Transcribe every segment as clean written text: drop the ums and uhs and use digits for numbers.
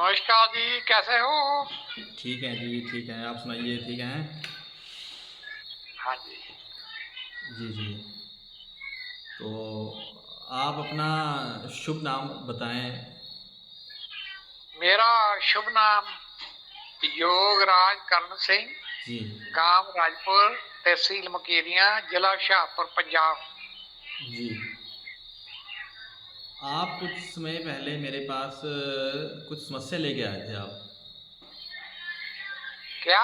नमस्कार जी, कैसे हो? ठीक है जी, ठीक है। आप सुनाइए, ठीक हैं? हाँ जी। जी, जी। तो आप अपना शुभ नाम बताएँ? मेरा शुभ नाम योगराज कर्ण सिंह, जी, गांव राजपुर, तहसील मुकेरियां, जिला शाहपुर, पंजाब। जी। आप कुछ समय पहले मेरे पास कुछ समस्या लेके आए थे आप। क्या?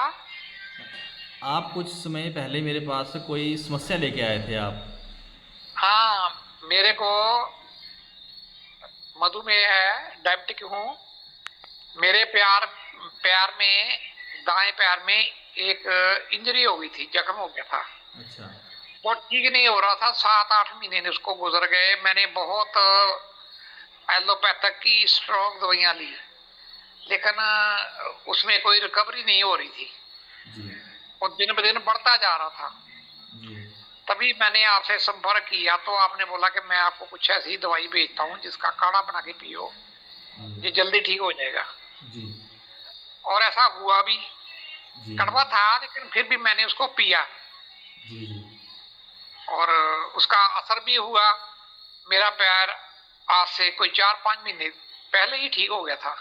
आप कुछ समय पहले मेरे पास कोई समस्या लेके आए थे आप। हाँ, मेरे को मधुमेह है, डायबिटिक हूँ। मेरे पैर में, दाएं पैर में एक इंजरी हो गई थी, जख्म हो गया था। अच्छा, वो ठीक नहीं हो रहा था, 7-8 महीने उसको गुजर गए। मैंने बहुत एलोपैथिक की स्ट्रॉन्ग दवाइयां ली, लेकिन उसमें कोई रिकवरी नहीं हो रही थी। जी, और दिन ब दिन बढ़ता जा रहा था। जी, तभी मैंने आपसे संपर्क किया, तो आपने बोला कि मैं आपको कुछ ऐसी दवाई भेजता हूँ जिसका काढ़ा बना के पियो, जी, ये जल्दी ठीक हो जाएगा। जी, और ऐसा हुआ भी। जी, कड़वा था लेकिन फिर भी मैंने उसको पिया, जी, जी, और उसका असर भी हुआ। मेरा पैर आज से कोई 4-5 महीने पहले ही ठीक हो गया था।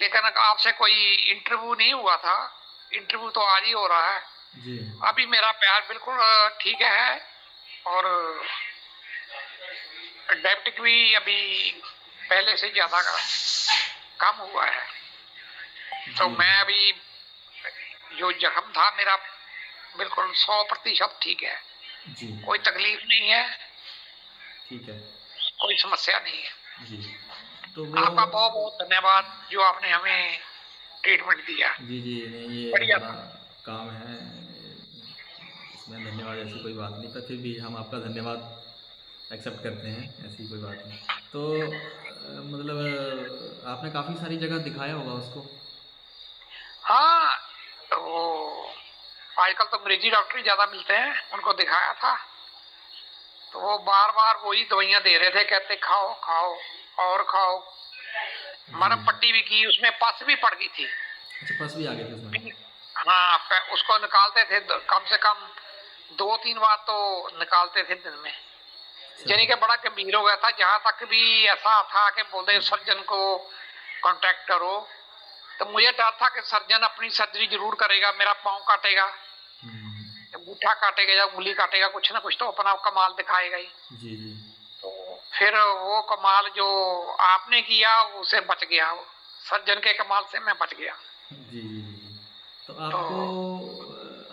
लेकिन आपसे कोई इंटरव्यू नहीं हुआ था। इंटरव्यू तो आज ही हो रहा है। जी, अभी मेरा पैर बिल्कुल ठीक है। और डायबिटिक भी अभी पहले से ज्यादा कम हुआ है। तो जी, मैं अभी, जो जख्म था मेरा, बिल्कुल 100% ठीक है। जी, कोई तकलीफ नहीं है, ठीक है। कोई समस्या नहीं है। जी, तो वो आपका बहुत बहुत धन्यवाद जो आपने हमें ट्रीटमेंट दिया। जी, जी, नहीं ये बढ़िया हमारा था। काम है, इसमें धन्यवाद ऐसी कोई बात नहीं, पर फिर भी हम आपका धन्यवाद एक्सेप्ट करते हैं, ऐसी कोई बात नहीं। तो मतलब आपने काफ़ी सारी जगह दिखाया होगा उसको? हाँ, तो आजकल तो अंग्रेजी डॉक्टर ही ज्यादा मिलते हैं, उनको दिखाया था। तो वो बार बार वही दवाइयां दे रहे थे, कहते खाओ खाओ और खाओ। जी। मरहम पट्टी भी की, उसमें पस भी पड़ गई थी। अच्छा, पस भी आ गए थे उसमें? हाँ, उसको निकालते थे, कम से कम 2-3 बार तो निकालते थे दिन में। अच्छा। यानी कि बड़ा गंभीर हो गया था, जहां तक भी ऐसा था कि बोलते सर्जन को कांटेक्ट करो। तो मुझे डर था कि सर्जन अपनी सर्जरी जरूर करेगा, मेरा पाँव काटेगा, हुँ। अंगूठा काटेगा या उंगली काटेगा, कुछ ना कुछ तो अपना कमाल दिखाएगा ही। जी, जी। तो फिर वो कमाल जो आपने किया उसे बच गया, सर्जन के कमाल से मैं बच गया। जी, जी, जी, जी। तो तो आपको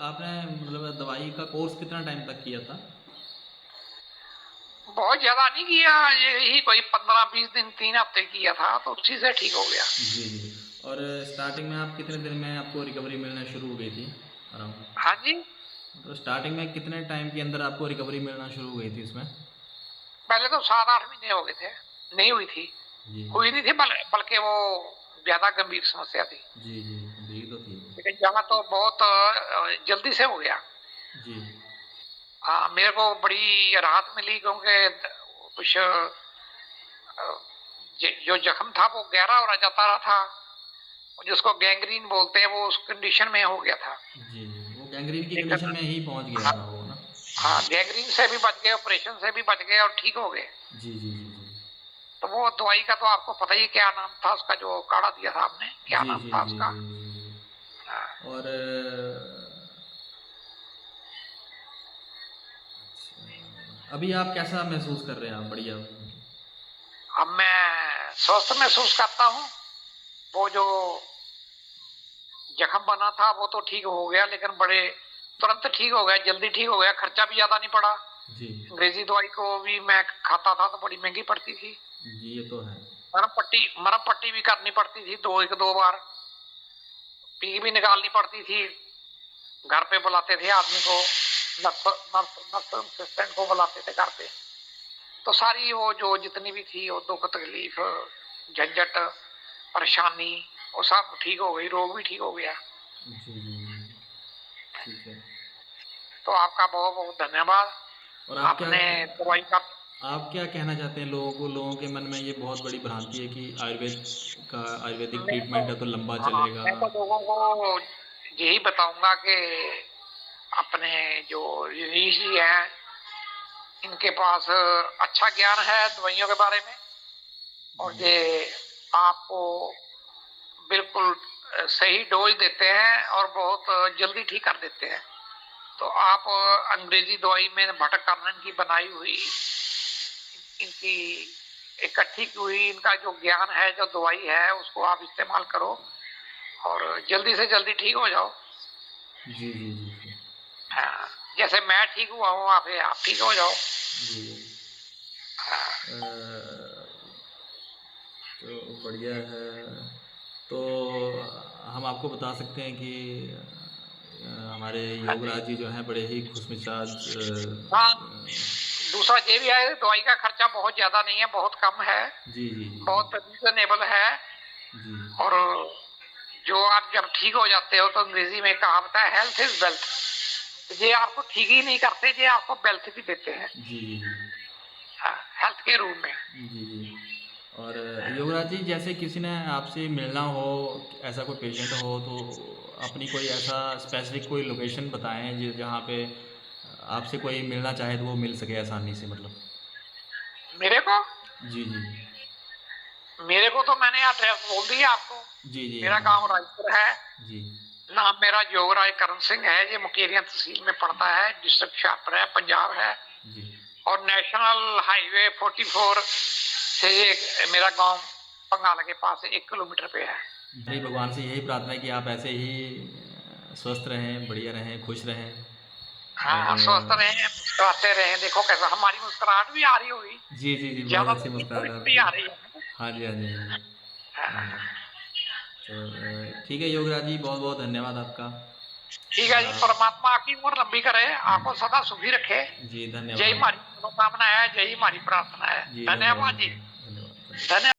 आपने मतलब दवाई का कोर्स कितना टाइम तक किया था? बहुत ज्यादा नहीं किया, यही कोई 15-20 दिन, 3 हफ्ते किया था, तो उसी से ठीक हो गया। जी, जी। और स्टार्टिंग में आप कितने दिन में आपको रिकवरी मिलना शुरू हो गई थी? अराउंड हाँ जी। मतलब स्टार्टिंग में कितने टाइम के अंदर आपको रिकवरी मिलना शुरू हो गई थी इसमें? पहले तो 7-8 महीने हो गए थे, नहीं हुई थी। जी। हुई नहीं थी, बल्कि वो ज्यादा गंभीर समस्या थी। जी, जी, गंभीर तो थी वो। लेकिन यहाँ तो बहुत जल्दी से हो गया। जी। हाँ, मेरे को बड़ी राहत मिली, क्योंकि कुछ जो जख्म था वो गहरा हो रहा जाता रहा था, जिसको गैंग्रीन बोलते हैं, वो उस कंडीशन में हो गया था। जी, जी। वो गैंग्रीन की कंडीशन लेकिन में ही पहुँच गया हाँ, था वो ना? हाँ, गैंग्रीन से भी बच गए, ऑपरेशन से भी बच गए और ठीक हो गए। जी, जी, जी, जी। तो वो दवाई का तो आपको पता ही, क्या नाम था उसका जो काढ़ा दिया था आपने, क्या जी, नाम जी, था जी, उसका? जी, जी, जी। हाँ। और अच्छा, अभी आप कैसा महसूस कर रहे हैं आप? बढ़िया? अब मैं स्वस्थ महसूस करता हूँ। वो जो जख्म बना था वो तो ठीक हो गया, लेकिन बड़े तुरंत ठीक हो गया, जल्दी ठीक हो गया, खर्चा भी ज्यादा नहीं पड़ा। जी। अंग्रेजी दवाई को भी मैं खाता था तो बड़ी महंगी पड़ती थी। जी, ये तो है। मरहम पट्टी भी करनी पड़ती थी, 2 बार पी भी निकालनी पड़ती थी। घर पे बुलाते थे आदमी को, नर्स नर्स नर्स असिस्टेंट को बुलाते थे घर पे। तो सारी वो जो जितनी भी थी, वो दुख तकलीफ, झंझट, परेशानी, वो सब ठीक हो गई, रोग भी ठीक हो गया। जी, जी, जी। ठीक है। तो आपका बहुत बहुत धन्यवाद। और आप क्या आपने दवाई का आप क्या कहना चाहते हैं लोगों को? लोगों के मन में ये बहुत बड़ी भ्रांति है कि आयुर्वेदिक मैं तो ट्रीटमेंट है तो लंबा हाँ, चलेगा। मैं तो लोगों को यही बताऊंगा कि अपने जो ऋषि हैं इनके पास अच्छा ज्ञान है दवाइयों के बारे में, और जी ये आपको बिल्कुल सही डोज देते हैं और बहुत जल्दी ठीक कर देते हैं। तो आप अंग्रेजी दवाई में भटक कर्णन की बनाई हुई इनकी इकट्ठी की हुई इनका जो ज्ञान है, जो दवाई है, उसको आप इस्तेमाल करो और जल्दी से जल्दी ठीक हो जाओ। जी जी जी जी हाँ, जैसे मैं ठीक हुआ हूँ, आप ठीक हो जाओ। जी जी। हाँ, तो बढ़िया है। तो हम आपको बता सकते हैं कि हमारे हाँ जी। योगराज जी जो हैं बड़े ही खुशमिजाज हाँ, दूसरा ये भी है, दवाई का खर्चा बहुत ज्यादा नहीं है, बहुत कम है, जी जी जी बहुत रीजनेबल है। जी और जो आप जब ठीक हो जाते हो तो अंग्रेजी में कहावत है, हेल्थ इज वेल्थ। ये आपको ठीक ही नहीं करते, ये आपको वेल्थ भी देते हैं जी जी जी हेल्थ के रूप में। जी जी। और युवराज जी, जैसे किसी ने आपसे मिलना हो, ऐसा कोई पेशेंट हो, तो अपनी कोई ऐसा स्पेसिफिक कोई लोकेशन बताएं जहाँ पे आपसे कोई मिलना चाहे तो वो मिल सके आसानी से, मतलब। मेरे को जी जी मेरे को तो मैंने एड्रेस बोल दिया आपको। जी जी मेरा गांव रायपुर है, जी नाम मेरा योगराज करण सिंह है, ये मुकेरिया तहसील में पड़ता है, डिस्ट्रिक्ट शाहपुर है, पंजाब है। जी और नेशनल हाईवे 44 से ये मेरा गांव बंगाल के पास 1 किलोमीटर पे है। जी। भगवान से यही प्रार्थना है कि आप ऐसे ही स्वस्थ रहें, बढ़िया रहें, खुश रहें। और हाँ, स्वस्थ रहे, मुस्कुराते रहे। देखो कैसा हमारी मुस्कुराहट भी आ रही होगी, जी जी जी, बहुत ज्यादा अच्छी तो मुस्कुराहट है भी आपकी। आ रही है। हाँ जी हाँ जी हाँ जी हाँ जी। हाँ, तो ठीक है योगराज जी, बहुत बहुत धन्यवाद आपका। ठीक है जी, परमात्मा आपकी उम्र लंबी करे, आपको सदा सुखी रखे। जी यही धन्यवाद। हमारी मनोकामना है, यही हमारी प्रार्थना है। जी धन्यवाद धन्यवाद जी, धन्यवाद धन्यवाद। धन्यवाद।